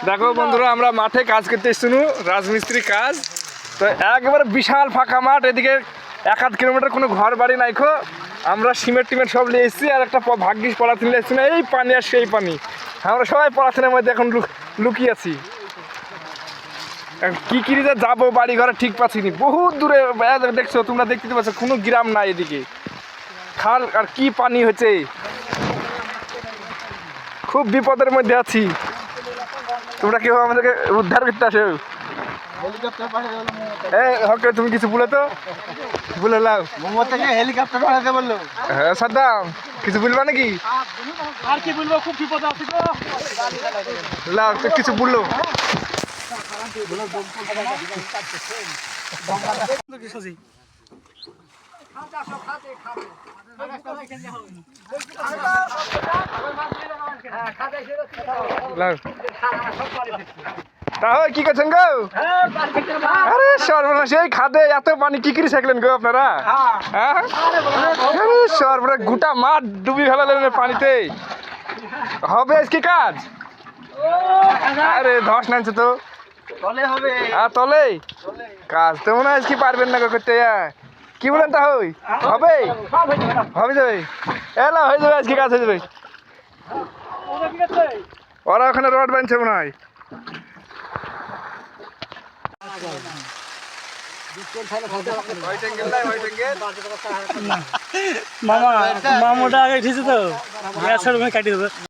দেখো বন্ধুরা, আমরা মাঠে কাজ করতে এসেছি, রাজমিস্ত্রি কাজ। তো একবারে বিশাল ফাঁকা মাঠ, এদিকে 1-8 কিলোমিটার কোনো ঘর বাড়ি নাইখো। আমরা সিমেন্ট টিমেন্ট সব নিয়ে এসেছি, আর একটা ভাগ্যিস পলাথিন নিয়ে এসেছি না, এই পানি আর সেই পানি। আমরা সবাই পলাথিনের মধ্যে এখন লুকিয়ে আছি। কি কি যে যাবো বাড়ি ঘরে ঠিক পাচ্ছি নি, বহুত দূরে। দেখছো তোমরা, দেখতে পাচ্ছ কোনো গ্রাম নাই এদিকে, খাল আর কি পানি হচ্ছে। খুব বিপদের মধ্যে আছি, তোমরা কেউ আমাদেরকে উদ্ধার করতে আসো। তুমি কিছু বলে তো, বলে লাও। হেলিকপ্টার পাঠাতে বললো। হ্যাঁ সাদ্দাম, কিছু বলবা নাকি? আর কি বলবো, খুব বিপদ আছে তো। লাও তো কিছু বললো। তাহলে কি করছেন গো? আরে সর্বনাশ, এই খাদে এত পানি কি করে থাকলেন গো আপনারা? হ্যাঁ, সর্বনাশ, গোটা মাঠ ডুবি ফেলালেন পানিতে। হবে কি কাজ? আরে ধস নামছে তো। আর তলে কাজ তো মনে হয় কি পারবেন না গো করতে। কি বলেন তা হই হবে? হবে যাবে, এলা হয়ে যাবে, আজকে কাজ হয়ে যাবে। ওরা ওখানে রড বানছে মনে হয়। মামা মামুটা আগে ঠিক তো কাটি দেবে।